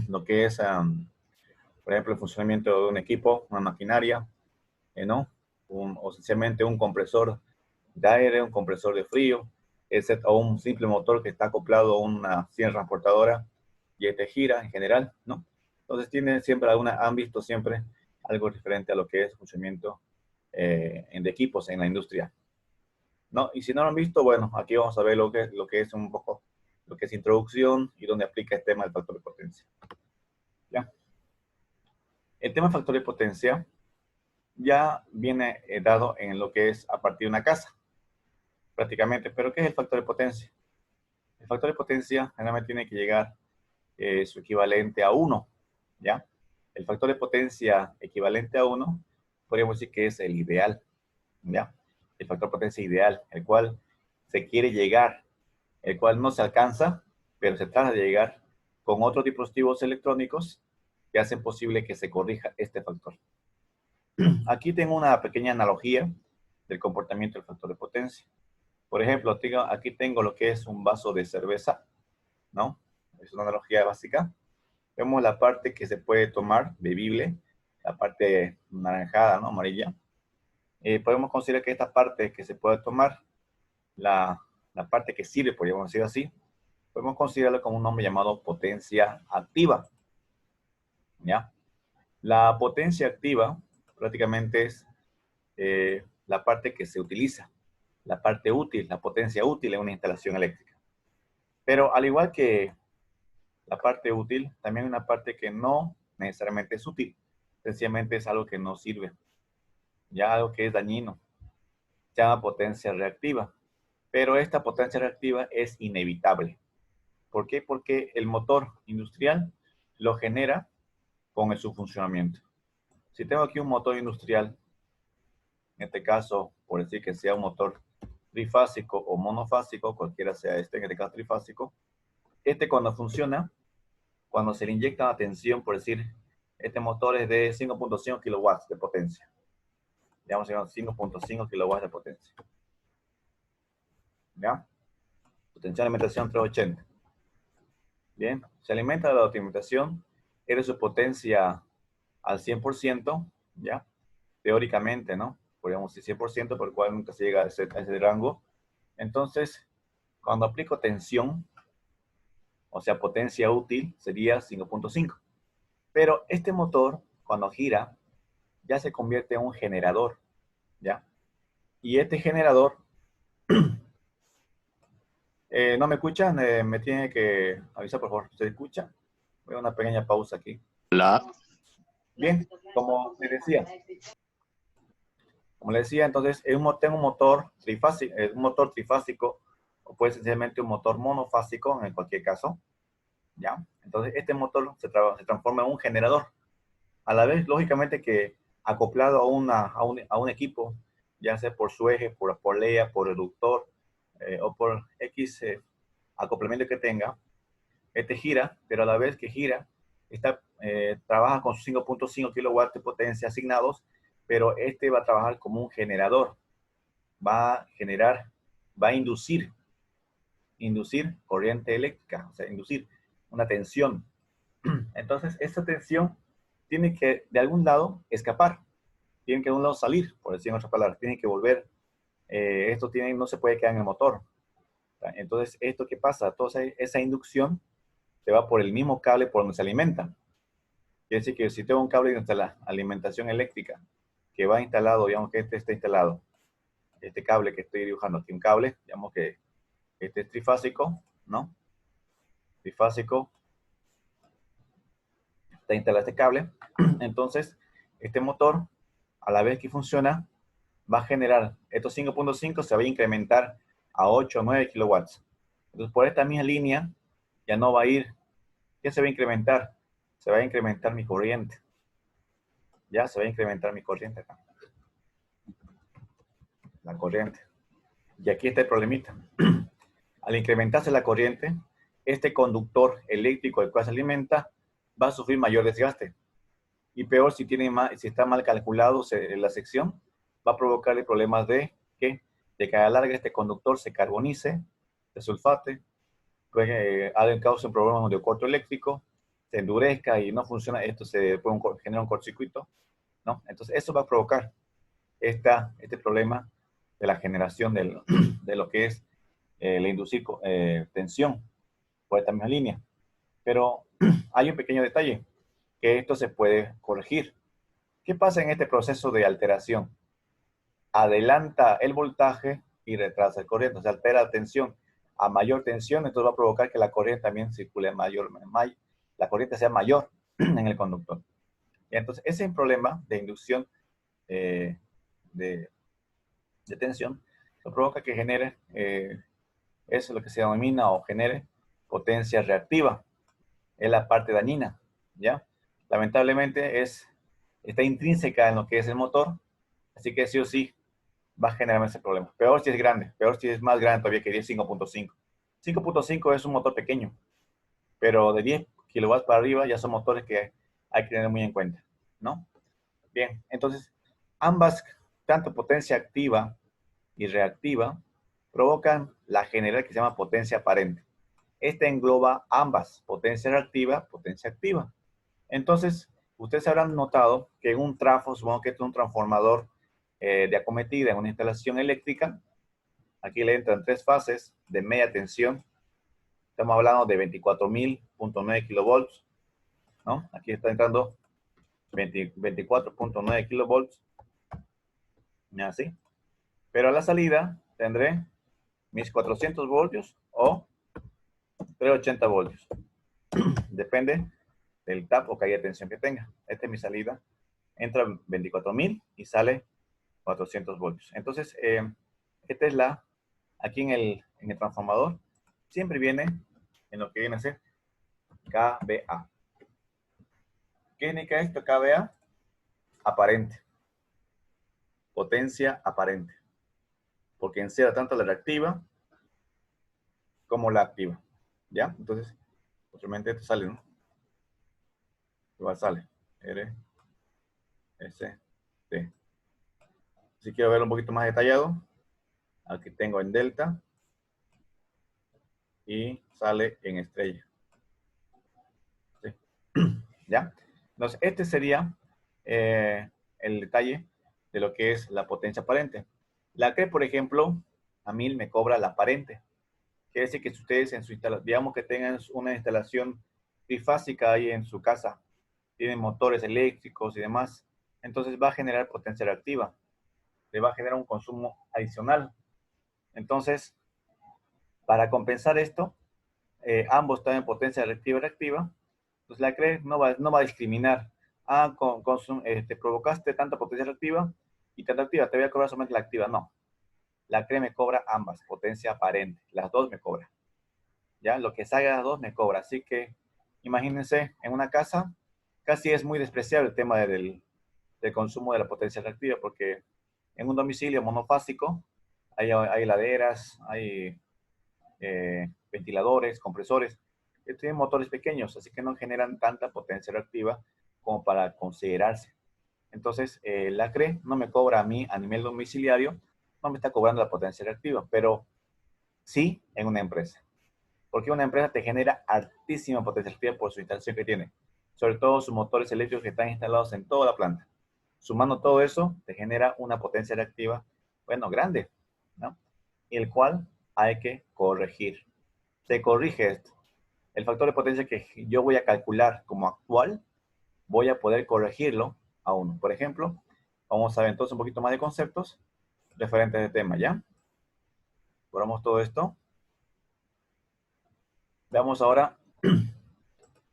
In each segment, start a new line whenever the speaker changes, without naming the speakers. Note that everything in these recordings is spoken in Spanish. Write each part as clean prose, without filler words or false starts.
lo que es, por ejemplo, el funcionamiento de un equipo, una maquinaria, ¿no? O sencillamente un compresor de aire, un compresor de frío, o un simple motor que está acoplado a una sien transportadora y este gira en general, ¿no? Entonces han visto siempre algo diferente a lo que es funcionamiento de equipos en la industria, ¿no? Y si no lo han visto, bueno, aquí vamos a ver lo que es un poco, lo que es introducción y dónde aplica el tema del factor de potencia. ¿Ya? El tema del factor de potencia ya viene dado en lo que es a partir de una casa, prácticamente. Pero ¿qué es el factor de potencia? El factor de potencia generalmente tiene que llegar su equivalente a 1, ¿ya? El factor de potencia equivalente a 1, podríamos decir que es el ideal, ¿ya? El factor de potencia ideal, el cual se quiere llegar, el cual no se alcanza, pero se trata de llegar con otros dispositivos electrónicos que hacen posible que se corrija este factor. Aquí tengo una pequeña analogía del comportamiento del factor de potencia. Por ejemplo, aquí tengo lo que es un vaso de cerveza, ¿no? Es una analogía básica. Vemos la parte que se puede tomar, bebible, la parte naranjada, ¿no? Amarilla. Podemos considerar que esta parte que se puede tomar, la parte que sirve, podríamos decir así, podemos considerarlo como un nombre llamado potencia activa, ¿ya? La potencia activa prácticamente es la parte que se utiliza, la parte útil, la potencia útil en una instalación eléctrica. Pero al igual que la parte útil, también hay una parte que no necesariamente es útil, sencillamente es algo que no sirve, ya algo que es dañino, se llama potencia reactiva. Pero esta potencia reactiva es inevitable. ¿Por qué? Porque el motor industrial lo genera con su funcionamiento. Si tengo aquí un motor industrial, en este caso, por decir que sea un motor trifásico o monofásico, cualquiera sea este, en este caso trifásico, cuando funciona, cuando se le inyecta la tensión, por decir, este motor es de 5.5 kilowatts de potencia. Digamos, 5.5 kilowatts de potencia. ¿Ya? Potencial de alimentación 380. Bien, se alimenta de la alimentación, es su potencia al 100%, ¿ya? Teóricamente, ¿no? Podríamos decir 100%, por el cual nunca se llega a ese rango. Entonces, cuando aplico tensión, o sea, potencia útil, sería 5.5. Pero este motor, cuando gira, ya se convierte en un generador, ¿ya? Y este generador, ¿no me escuchan? Me tiene que avisar, por favor. ¿Se escucha? Voy a una pequeña pausa aquí.
Hola.
Bien, como le decía, entonces, tengo un motor trifásico, o puede ser sencillamente un motor monofásico, en cualquier caso, ¿ya? Entonces, este motor se transforma en un generador. A la vez, lógicamente, que acoplado a un equipo, ya sea por su eje, por polea, por reductor, o por X acoplamiento que tenga, este gira, pero a la vez que gira, trabaja con sus 5.5 kilowatts de potencia asignados, pero este va a trabajar como un generador. Va a generar, va a inducir corriente eléctrica, o sea, inducir una tensión. Entonces, esta tensión tiene que, de algún lado, escapar. Tiene que de un lado salir, por decir en otras palabras. Tiene que volver. No se puede quedar en el motor. Entonces, ¿esto qué pasa? Toda esa inducción se va por el mismo cable por donde se alimenta. Quiere decir que si tengo un cable de la alimentación eléctrica que va instalado, digamos que este está instalado, este cable que estoy dibujando aquí, un cable, digamos que este es trifásico, ¿no? Trifásico, está instalado este cable. Entonces, este motor, a la vez que funciona, va a generar, estos 5.5 se va a incrementar a 8 o 9 kilowatts. Entonces, por esta misma línea, ya no va a ir. ¿Qué se va a incrementar? Se va a incrementar mi corriente. Ya se va a incrementar mi corriente acá. La corriente. Y aquí está el problemita. Al incrementarse la corriente, este conductor eléctrico del cual se alimenta va a sufrir mayor desgaste. Y peor, si está mal calculado la sección, va a provocarle problemas de que a la larga este conductor se carbonice, se sulfate, haga causa un problema de corto eléctrico, se endurezca y no funciona, esto se puede genera un cortocircuito, ¿no? Entonces, eso va a provocar este problema de la generación de lo que es la inducir tensión por esta misma línea. Pero hay un pequeño detalle, que esto se puede corregir. ¿Qué pasa en este proceso de alteración? Adelanta el voltaje y retrasa el corriente, se altera la tensión. A mayor tensión, entonces va a provocar que la corriente también circule la corriente sea mayor en el conductor. Y entonces, ese es un problema de inducción eh, de, de, tensión, lo provoca que genere, eso es lo que se denomina o genere potencia reactiva. Es la parte dañina, ¿ya? Lamentablemente está intrínseca en lo que es el motor, así que sí o sí va a generar ese problema. Peor si es grande, peor si es más grande todavía que 5.5. 5.5 es un motor pequeño, pero de 10 kilowatts para arriba ya son motores que hay que tener muy en cuenta, ¿no? Bien, entonces, ambas, tanto potencia activa y reactiva, provocan la general que se llama potencia aparente. Esta engloba ambas, potencia reactiva, potencia activa. Entonces, ustedes habrán notado que en un trafo, supongo que es un transformador de acometida en una instalación eléctrica, aquí le entran 3 fases de media tensión. Estamos hablando de 24.000.9 kilovolts, ¿no? Aquí está entrando 24.9 kilovolts, así. Pero a la salida tendré mis 400 voltios o 380 voltios. Depende del tap o caída de tensión que tenga. Esta es mi salida. Entra 24.000 y sale 400 voltios. Entonces, esta es aquí en el transformador, siempre viene en lo que viene a ser KVA. ¿Qué indica esto? KVA, aparente. Potencia aparente. Porque encierra tanto la reactiva como la activa. ¿Ya? Entonces, posteriormente esto sale, ¿no? Igual sale. R, S, T. Si quiero verlo un poquito más detallado, aquí tengo en delta y sale en estrella. ¿Sí? ¿Ya? Entonces, este sería el detalle de lo que es la potencia aparente. La que, por ejemplo, a 1000 me cobra la aparente. Quiere decir que si ustedes en su instalación, digamos que tengan una instalación trifásica ahí en su casa, tienen motores eléctricos y demás, entonces va a generar potencia reactiva, le va a generar un consumo adicional. Entonces, para compensar esto, ambos están en potencia reactiva y reactiva, pues la CRE no va a discriminar. Ah, provocaste tanta potencia reactiva y tanta activa, te voy a cobrar solamente la activa. No, la CRE me cobra ambas, potencia aparente, las dos me cobran. ¿Ya? Lo que salga de las dos me cobra. Así que imagínense, en una casa casi es muy despreciable el tema del consumo de la potencia reactiva, porque en un domicilio monofásico hay heladeras, hay ventiladores, compresores, que tienen motores pequeños, así que no generan tanta potencia reactiva como para considerarse. Entonces, la CRE no me cobra a mí a nivel domiciliario, no me está cobrando la potencia reactiva, pero sí en una empresa. Porque una empresa te genera altísima potencia reactiva por su instalación que tiene. Sobre todo sus motores eléctricos que están instalados en toda la planta. Sumando todo eso, te genera una potencia reactiva, bueno, grande, ¿no? Y el cual hay que corregir. Se corrige esto. El factor de potencia que yo voy a calcular como actual, voy a poder corregirlo a 1. Por ejemplo, vamos a ver entonces un poquito más de conceptos referentes al tema, ¿ya? Borramos todo esto. Veamos ahora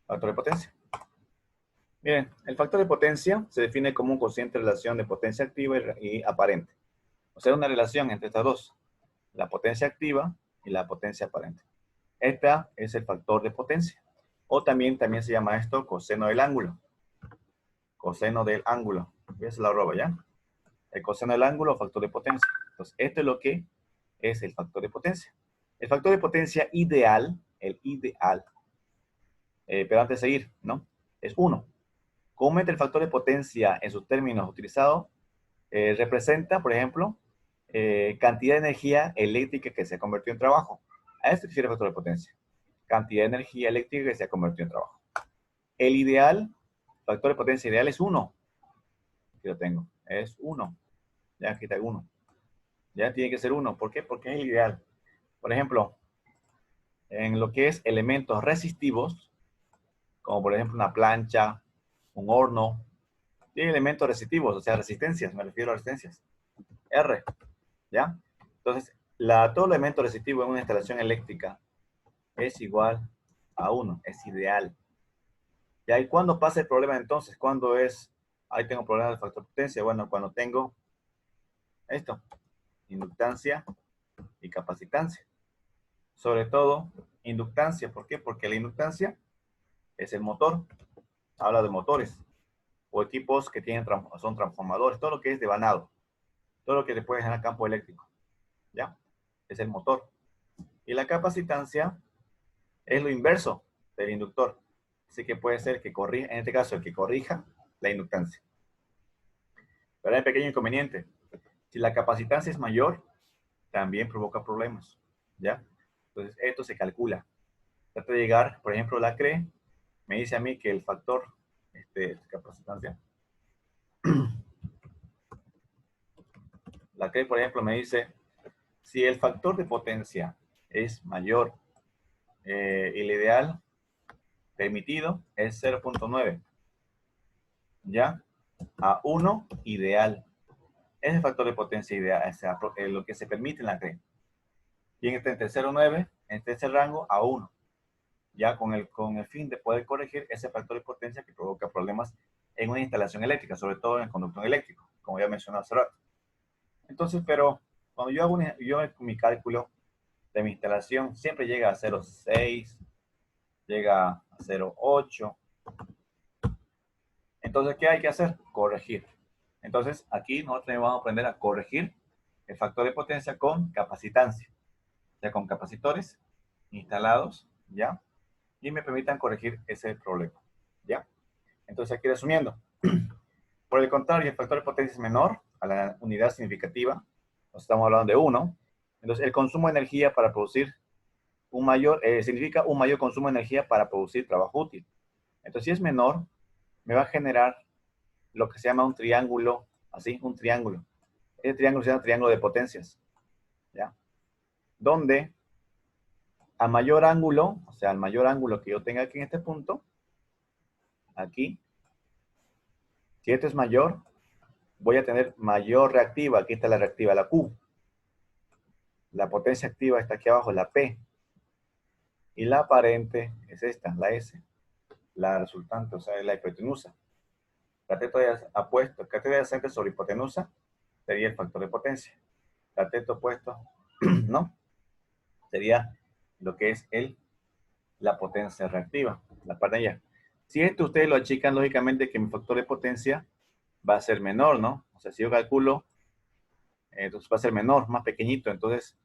factor de potencia. Miren, el factor de potencia se define como un cociente de relación de potencia activa y aparente. O sea, una relación entre estas dos, la potencia activa y la potencia aparente. Esta es el factor de potencia. O también se llama esto coseno del ángulo. Coseno del ángulo. ¿Ves la arroba ya? El coseno del ángulo o factor de potencia. Entonces, esto es lo que es el factor de potencia. El factor de potencia ideal, el ideal, pero antes de seguir, ¿no? Es 1. Comúnmente el factor de potencia en sus términos utilizados representa, por ejemplo, cantidad de energía eléctrica que se ha convertido en trabajo. A esto se refiere el factor de potencia. Cantidad de energía eléctrica que se ha convertido en trabajo. El ideal, factor de potencia ideal es 1. Aquí lo tengo. Es 1. Ya, aquí está 1. Ya tiene que ser 1. ¿Por qué? Porque es el ideal. Por ejemplo, en lo que es elementos resistivos, como por ejemplo una plancha, un horno, tiene elementos resistivos, o sea, resistencias, me refiero a resistencias. R, ¿ya? Entonces, todo elemento resistivo en una instalación eléctrica es igual a 1, es ideal. ¿Ya? ¿Y cuándo pasa el problema entonces? ¿Cuándo es? Ahí tengo problema del factor de potencia. Bueno, cuando tengo esto, inductancia y capacitancia. Sobre todo, inductancia. ¿Por qué? Porque la inductancia es el motor. Habla de motores o equipos que son transformadores. Todo lo que es de vanado. Todo lo que le puede generar campo eléctrico. ¿Ya? Es el motor. Y la capacitancia es lo inverso del inductor. Así que puede ser que corrija, en este caso, el que corrija la inductancia. Pero hay un pequeño inconveniente. Si la capacitancia es mayor, también provoca problemas. ¿Ya? Entonces, esto se calcula. Trata de llegar, por ejemplo, la CRE me dice a mí que el factor de capacitancia, la CRE, por ejemplo, me dice, si el factor de potencia es mayor, el ideal permitido es 0.9, ¿ya? A 1 ideal. Ese es el factor de potencia ideal, o sea, lo que se permite en la CRE. Y entre 0.9, entre ese rango a 1. Ya con el fin de poder corregir ese factor de potencia que provoca problemas en una instalación eléctrica, sobre todo en el conductor eléctrico, como ya mencioné hace rato. Entonces, pero cuando yo hago mi cálculo de mi instalación, siempre llega a 0.6, llega a 0.8. Entonces, ¿qué hay que hacer? Corregir. Entonces, aquí nosotros vamos a aprender a corregir el factor de potencia con capacitancia, o sea, con capacitores instalados, ¿ya? Y me permitan corregir ese problema, ¿ya? Entonces, aquí resumiendo, por el contrario, el factor de potencia es menor a la unidad significativa, nos estamos hablando de 1, entonces el consumo de energía para producir significa un mayor consumo de energía para producir trabajo útil. Entonces, si es menor, me va a generar lo que se llama un triángulo, así, un triángulo. Ese triángulo se llama triángulo de potencias, ¿ya? Donde a mayor ángulo, o sea, al mayor ángulo que yo tenga aquí en este punto, aquí, si esto es mayor, voy a tener mayor reactiva. Aquí está la reactiva, la Q. La potencia activa está aquí abajo, la P. Y la aparente es esta, la S. La resultante, o sea, es la hipotenusa. Cateto adyacente sobre hipotenusa sería el factor de potencia. Cateto opuesto, ¿no? Sería lo que es la potencia reactiva, la parte de allá. Si esto ustedes lo achican, lógicamente que mi factor de potencia va a ser menor, ¿no? O sea, si yo calculo, entonces va a ser menor, más pequeñito. Entonces,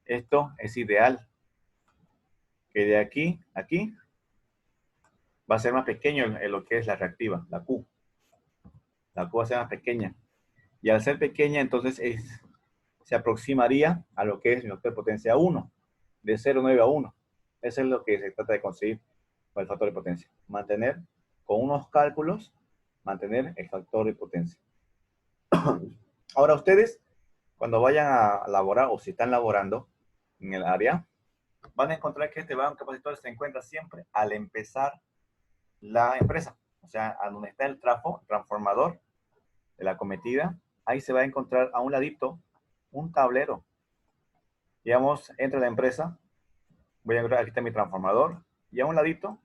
esto es ideal. Que de aquí a aquí va a ser más pequeño en lo que es la reactiva, la Q. La Q va a ser más pequeña. Y al ser pequeña, entonces se aproximaría a lo que es mi factor de potencia 1, de 0,9 a 1. Eso es lo que se trata de conseguir con el factor de potencia. Mantener, con unos cálculos, mantener el factor de potencia. Ahora ustedes, cuando vayan a laborar o si están laborando en el área, van a encontrar que este banco de capacitores se encuentra siempre al empezar la empresa. O sea, a donde está el transformador de la cometida, ahí se va a encontrar a un ladito un tablero. Digamos, entra la empresa, voy a encontrar, aquí está mi transformador, y a un ladito,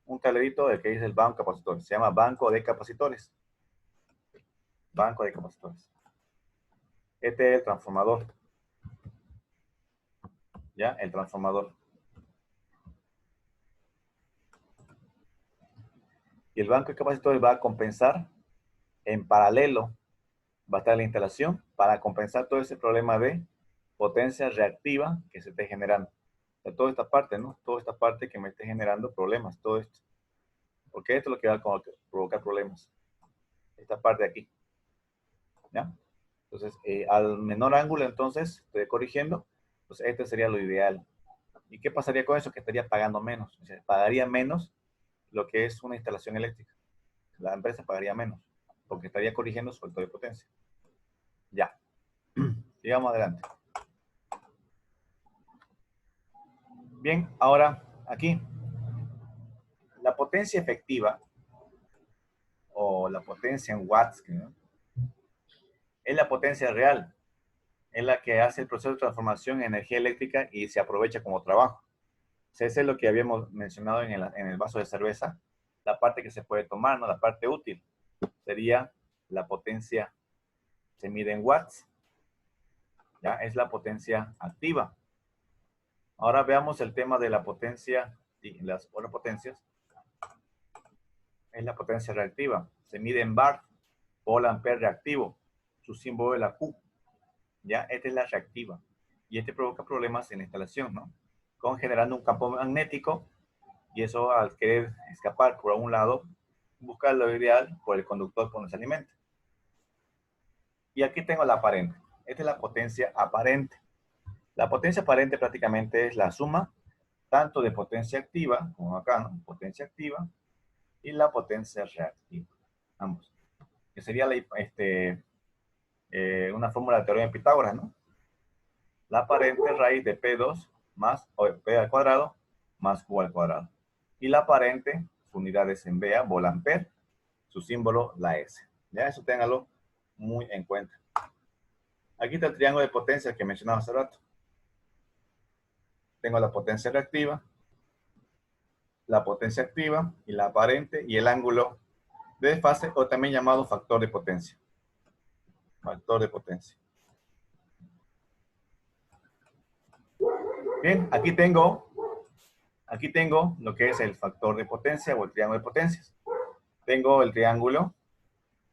un tablerito de que dice el banco de capacitores. Se llama banco de capacitores. Banco de capacitores. Este es el transformador. ¿Ya? El transformador. Y el banco de capacitores va a compensar en paralelo, va a estar la instalación para compensar todo ese problema de potencia reactiva que se esté generando. De toda esta parte, ¿no? Toda esta parte que me esté generando problemas, todo esto. Porque esto es lo que va a provocar problemas. Esta parte de aquí. ¿Ya? Entonces, al menor ángulo, entonces, estoy corrigiendo, pues este sería lo ideal. ¿Y qué pasaría con eso? Que estaría pagando menos. O sea, pagaría menos lo que es una instalación eléctrica. La empresa pagaría menos, porque estaría corrigiendo su factor de potencia. Ya. Sigamos adelante. Bien, ahora aquí. La potencia efectiva, o la potencia en watts, ¿no?, es la potencia real. Es la que hace el proceso de transformación en energía eléctrica y se aprovecha como trabajo. Ese es lo que habíamos mencionado en el vaso de cerveza. La parte que se puede tomar, ¿no? La parte útil sería la potencia, se mide en watts. ¿Ya? Es la potencia activa. Ahora veamos el tema de la potencia y las otras potencias. Es la potencia reactiva. Se mide en bar, volt ampere reactivo. Su símbolo es la Q. ¿Ya? Esta es la reactiva. Y este provoca problemas en la instalación, ¿no? Con generando un campo magnético, y eso, al querer escapar por un lado, busca lo ideal por el conductor por donde se alimenta. Y aquí tengo la aparente. Esta es la potencia aparente. La potencia aparente prácticamente es la suma tanto de potencia activa, como acá, ¿no? Potencia activa, y la potencia reactiva. Ambos. Que sería una fórmula de teorema de Pitágoras, ¿no? La aparente raíz de P2 más, o P al cuadrado, más Q al cuadrado. Y la aparente, su unidad es en VA, volt ampere, su símbolo la S. Ya eso téngalo muy en cuenta. Aquí está el triángulo de potencia que mencionaba hace rato. Tengo la potencia reactiva, la potencia activa y la aparente y el ángulo de desfase, o también llamado factor de potencia. Factor de potencia. Bien, aquí tengo lo que es el factor de potencia o el triángulo de potencias. Tengo el triángulo,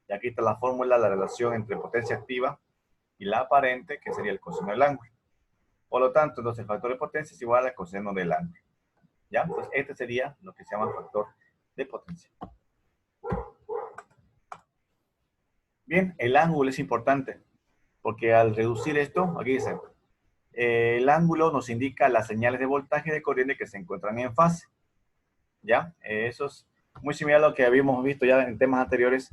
y aquí está la fórmula, la relación entre potencia activa y la aparente, que sería el coseno del ángulo. Por lo tanto, entonces el factor de potencia es igual al coseno del ángulo. ¿Ya? Entonces, este sería lo que se llama factor de potencia. Bien, el ángulo es importante, porque al reducir esto, aquí dice, el ángulo nos indica las señales de voltaje y de corriente que se encuentran en fase. ¿Ya? Eso es muy similar a lo que habíamos visto ya en temas anteriores,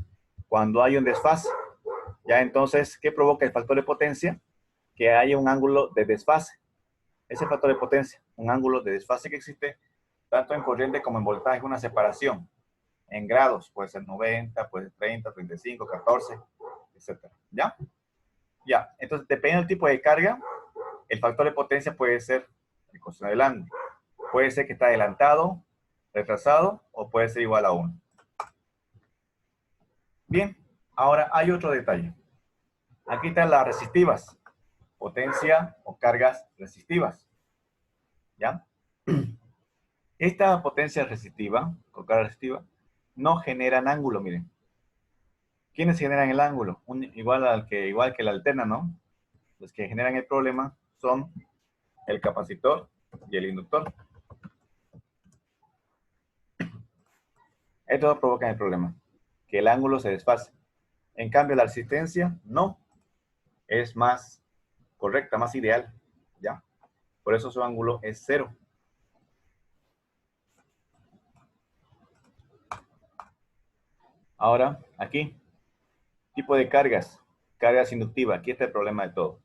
cuando hay un desfase. ¿Ya? Entonces, ¿qué provoca el factor de potencia? Que haya un ángulo de desfase. Ese factor de potencia, un ángulo de desfase que existe tanto en corriente como en voltaje, una separación en grados, puede ser 90, puede ser 30, 35, 14, etc. ¿Ya? Ya, entonces depende del tipo de carga, el factor de potencia puede ser el coseno del ángulo. Puede ser que está adelantado, retrasado, o puede ser igual a 1. Bien, ahora hay otro detalle. Aquí están las resistivas, potencia o cargas resistivas. ¿Ya? Esta potencia resistiva, o carga resistiva, no generan ángulo, miren. ¿Quiénes generan el ángulo? Igual que el alterna, ¿no? Los que generan el problema son el capacitor y el inductor. Estos provocan el problema, que el ángulo se desfase. En cambio, la resistencia no, es más correcta, más ideal, ¿ya? Por eso su ángulo es 0. Ahora, aquí, tipo de cargas, cargas inductivas. Aquí está el problema de todo.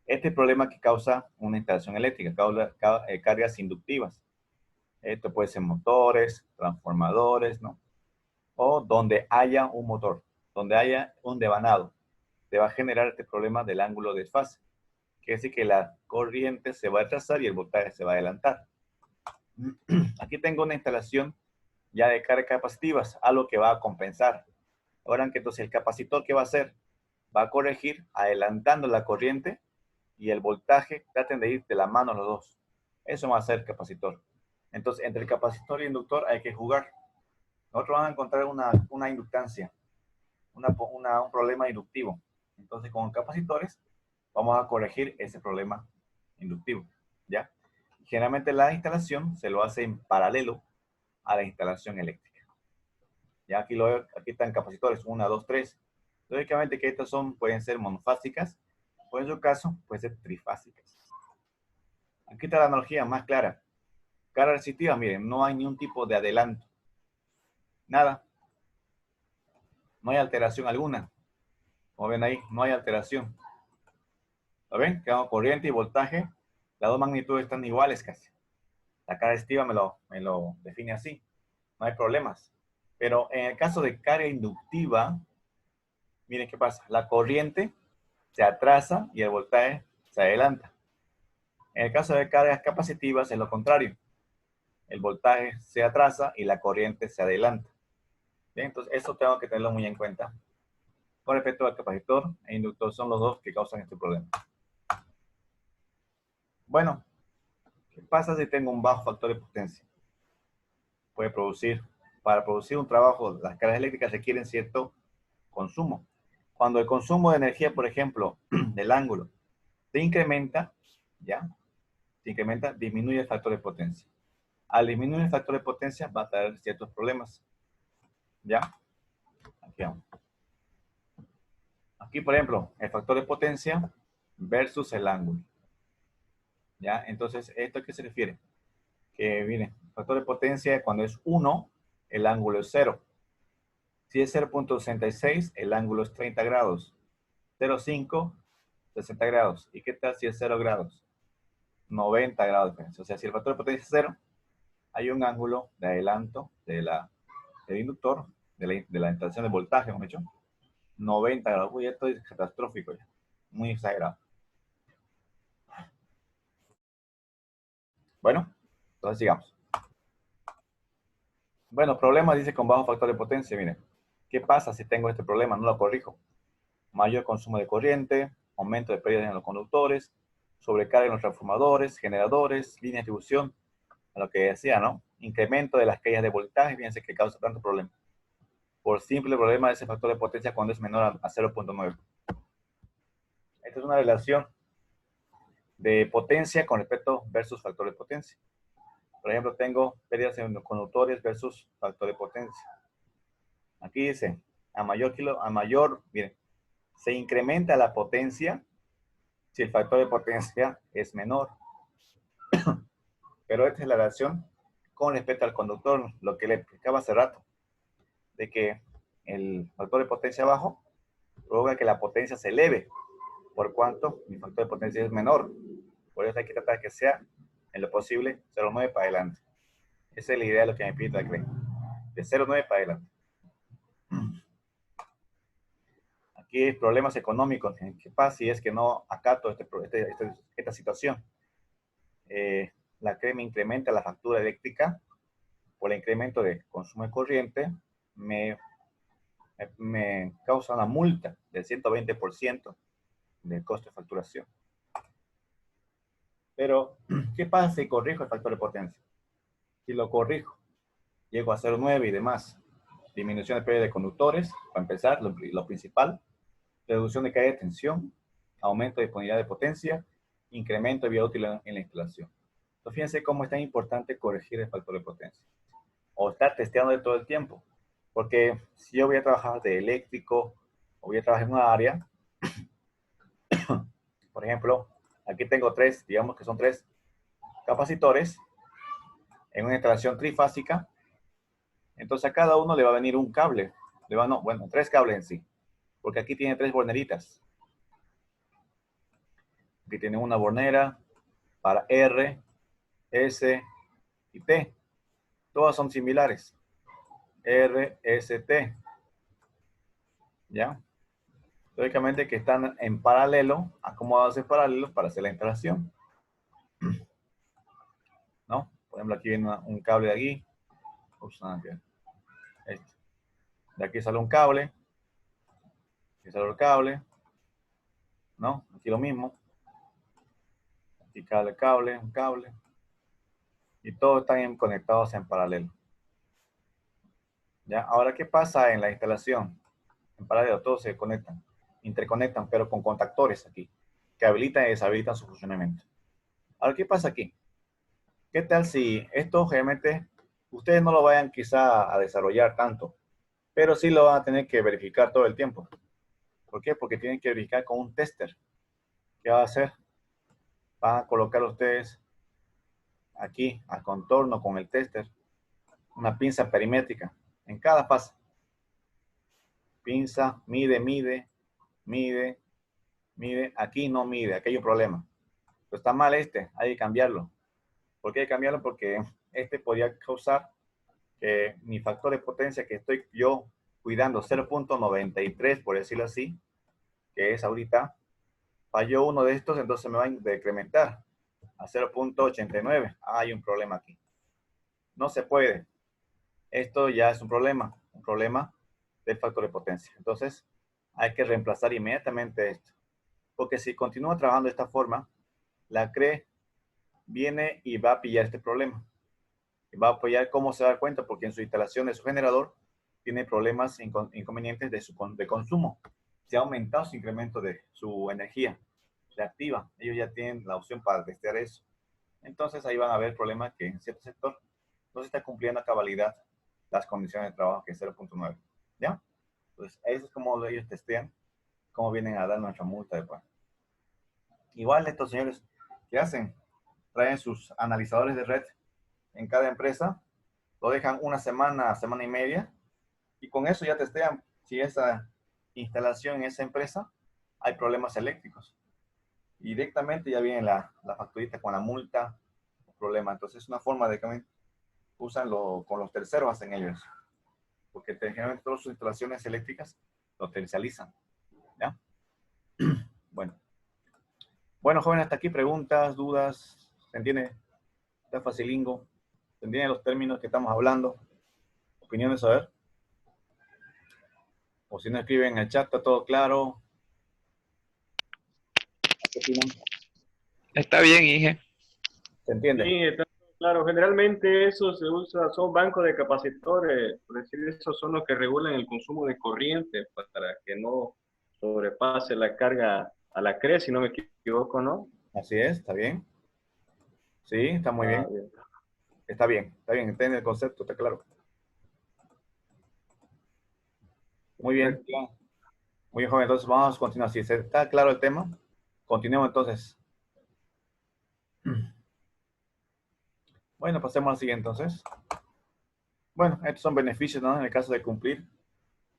Este es el problema que causa una instalación eléctrica, cargas inductivas. Esto puede ser motores, transformadores, ¿no? O donde haya un motor, donde haya un devanado, te va a generar este problema del ángulo de desfase. Quiere decir que la corriente se va a retrasar y el voltaje se va a adelantar. Aquí tengo una instalación ya de cargas capacitivas, algo que va a compensar. Ahora que entonces el capacitor, ¿qué va a hacer? Va a corregir adelantando la corriente y el voltaje, traten de ir de la mano los dos. Eso va a ser capacitor. Entonces, entre el capacitor y el inductor hay que jugar. Nosotros vamos a encontrar una inductancia, un problema inductivo. Entonces, con capacitores vamos a corregir ese problema inductivo, ¿ya? Generalmente la instalación se lo hace en paralelo a la instalación eléctrica. Ya aquí están capacitores 1, 2, 3. Lógicamente que estas pueden ser monofásicas, o en su caso pueden ser trifásicas. Aquí está la analogía más clara. Carga resistiva, miren, no hay ni un tipo de adelanto. Nada. No hay alteración alguna. Como ven ahí, no hay alteración. ¿Lo ven? Que corriente y voltaje, las dos magnitudes están iguales casi. La carga resistiva me lo define así. No hay problemas. Pero en el caso de carga inductiva, miren qué pasa. La corriente se atrasa y el voltaje se adelanta. En el caso de cargas capacitivas es lo contrario. El voltaje se atrasa y la corriente se adelanta. Bien, entonces eso tengo que tenerlo muy en cuenta. Con respecto al capacitor e inductor son los dos que causan este problema. Bueno, ¿qué pasa si tengo un bajo factor de potencia? Para producir un trabajo, las cargas eléctricas requieren cierto consumo. Cuando el consumo de energía, por ejemplo, del ángulo, se incrementa, ¿ya? Se incrementa, disminuye el factor de potencia. Al disminuir el factor de potencia va a traer ciertos problemas, ¿ya? Aquí vamos. Aquí, por ejemplo, el factor de potencia versus el ángulo, ¿ya? Entonces, ¿esto a qué se refiere? Que, miren, el factor de potencia cuando es 1, el ángulo es 0. Si es 0.66, el ángulo es 30 grados. 0.5, 60 grados. ¿Y qué tal si es 0 grados? 90 grados de diferencia. O sea, si el factor de potencia es 0, hay un ángulo de adelanto del inductor, de la instalación de voltaje, hemos hecho, 90 grados. Uy, esto es catastrófico ya. Muy exagerado. Bueno, entonces sigamos. Bueno, problemas dice con bajo factor de potencia. Miren, ¿qué pasa si tengo este problema? No lo corrijo. Mayor consumo de corriente, aumento de pérdidas en los conductores, sobrecarga en los transformadores, generadores, línea de distribución, a lo que decía, ¿no? Incremento de las caídas de voltaje, fíjense que causa tanto problema. Por simple problema de ese factor de potencia cuando es menor a 0.9. Esta es una relación de potencia con respecto versus factor de potencia. Por ejemplo, tengo pérdidas en los conductores versus factor de potencia. Aquí dice, miren, se incrementa la potencia si el factor de potencia es menor. Pero esta es la relación con respecto al conductor, lo que le explicaba hace rato, de que el factor de potencia bajo provoca que la potencia se eleve, por cuanto mi factor de potencia es menor. Por eso hay que tratar de que sea, en lo posible, 0.9 para adelante. Esa es la idea de lo que me pide la CRE. De 0.9 para adelante. Aquí hay problemas económicos. ¿Qué pasa si es que no acato esta situación? La CRE me incrementa la factura eléctrica por el incremento de consumo de corriente, me causa una multa del 120% del costo de facturación. Pero, ¿qué pasa si corrijo el factor de potencia? Si lo corrijo, llego a 0.9 y demás. Disminución de pérdida de conductores, para empezar, lo principal. Reducción de caída de tensión, aumento de disponibilidad de potencia, incremento de vida útil en la instalación. Entonces, fíjense cómo es tan importante corregir el factor de potencia. O estar testeando de todo el tiempo. Porque si yo voy a trabajar de eléctrico o voy a trabajar en una área, por ejemplo, aquí tengo digamos que son 3 capacitores en una instalación trifásica. Entonces a cada uno le va a venir un cable. Bueno, 3 cables en sí. Porque aquí tiene 3 borneritas. Aquí tiene una bornera para R, S y T. Todas son similares. R, S, T. ¿Ya? Lógicamente que están en paralelo, acomodados en paralelo para hacer la instalación. ¿No? Por ejemplo, aquí viene un cable de aquí. Ups, este. De aquí sale un cable. Aquí sale el cable. ¿No? Aquí lo mismo. Aquí cable, un cable. Y todos están conectados en paralelo. ¿Ya? Ahora, ¿qué pasa en la instalación? En paralelo, todos se conectan, interconectan, pero con contactores aquí, que habilitan y deshabilitan su funcionamiento. Ahora, ¿qué pasa aquí? ¿Qué tal si esto realmente ustedes no lo vayan quizá a desarrollar tanto, pero sí lo van a tener que verificar todo el tiempo? ¿Por qué? Porque tienen que verificar con un tester. ¿Qué va a hacer? Van a colocar ustedes aquí al contorno con el tester una pinza perimétrica En cada fase. Pinza, mide, mide, mide, mide. Aquí no mide, aquí hay un problema. Pero está mal este, hay que cambiarlo. ¿Por qué hay que cambiarlo? Porque este podría causar que mi factor de potencia que estoy yo cuidando 0.93, por decirlo así, que es ahorita, falló uno de estos, entonces me va a decrementar a 0.89. Hay un problema aquí. No se puede. Esto ya es un problema del factor de potencia. Entonces, hay que reemplazar inmediatamente esto. Porque si continúa trabajando de esta forma, la CRE viene y va a pillar este problema. Y va a apoyar cómo se da cuenta, porque en su instalación de su generador tiene problemas inconvenientes de consumo. Se ha aumentado su incremento de su energía reactiva. Ellos ya tienen la opción para testear eso. Entonces ahí van a haber problemas que en cierto sector no se está cumpliendo a cabalidad las condiciones de trabajo, que es 0.9. ¿Ya? Entonces, eso es como ellos testean, cómo vienen a dar nuestra multa después. Igual estos señores, ¿qué hacen? Traen sus analizadores de red en cada empresa, lo dejan una semana, semana y media, y con eso ya testean si esa instalación en esa empresa hay problemas eléctricos. Y directamente ya viene la facturita con la multa, problema. Entonces es una forma de que usan con los terceros, hacen ellos. Porque generalmente todas sus instalaciones eléctricas lo tercializan. ¿Ya? Bueno. Bueno, jóvenes, hasta aquí preguntas, dudas. ¿Se entiende? Está facilingo. ¿Se entienden los términos que estamos hablando? ¿Opiniones a ver? O si no escriben en el chat, está todo claro. ¿Qué opinan?
Está bien, Inge.
¿Se entiende?
Sí, está claro. Generalmente eso se usa, son bancos de capacitores, por decir eso, son los que regulan el consumo de corriente para que no sobrepase la carga a la CRE, si no me equivoco, ¿no?
Así es, está bien. Sí, está muy bien.
Bien.
Está bien, entiende el concepto, está claro. Muy bien. Muy bien, joven, entonces vamos a continuar. Si está claro el tema, continuemos entonces. Bueno, pasemos al siguiente entonces. Bueno, estos son beneficios, ¿no? En el caso de cumplir.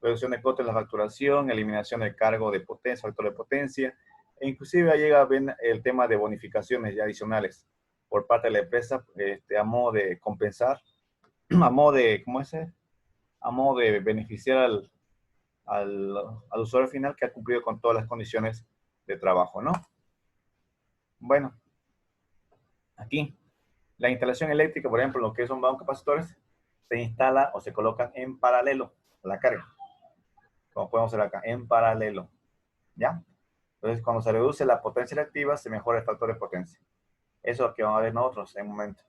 Reducción de costes de la facturación, eliminación del cargo de potencia, factor de potencia, e inclusive llega a ver el tema de bonificaciones ya adicionales por parte de la empresa, a modo de compensar, a modo de, ¿cómo es? A modo de beneficiar al usuario final que ha cumplido con todas las condiciones de trabajo, ¿no? Bueno, aquí, la instalación eléctrica, por ejemplo, lo que son bancos capacitores, se instala o se colocan en paralelo a la carga. Como podemos ver acá, en paralelo. ¿Ya? Entonces, cuando se reduce la potencia reactiva, se mejora el factor de potencia. Eso es lo que vamos a ver nosotros en un momento.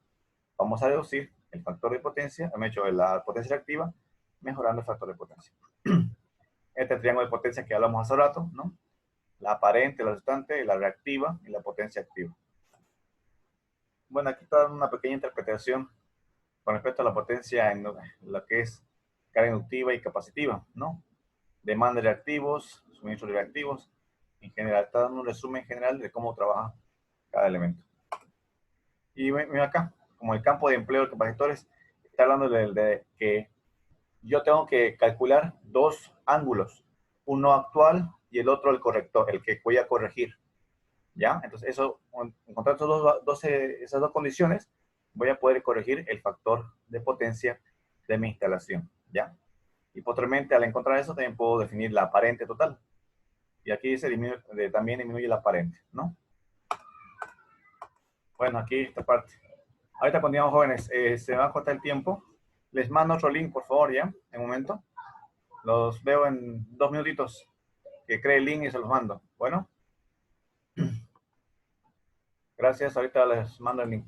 Vamos a reducir el factor de potencia, hemos hecho la potencia reactiva, mejorando el factor de potencia. Este triángulo de potencia que hablamos hace rato, ¿no? La aparente, la resultante, la reactiva y la potencia activa. Bueno, aquí está una pequeña interpretación con respecto a la potencia en lo que es carga inductiva y capacitiva, ¿no? Demanda de reactivos, suministro de reactivos. En general, está dando un resumen general de cómo trabaja cada elemento. Y mira acá, como el campo de empleo de capacitores, está hablando de que yo tengo que calcular dos ángulos, uno actual y el otro el corrector, el que voy a corregir. ¿Ya? Entonces, eso, encontrar esas dos condiciones, voy a poder corregir el factor de potencia de mi instalación. ¿Ya? Y posteriormente, al encontrar eso, también puedo definir la aparente total. Y aquí también disminuye la aparente, ¿no? Bueno, aquí esta parte. Ahorita continuamos, jóvenes. Se va a cortar el tiempo. Les mando otro link, por favor, ya, en un momento. Los veo en 2 minutitos. Que cree el link y se los mando. Bueno. Gracias, ahorita les mando el link.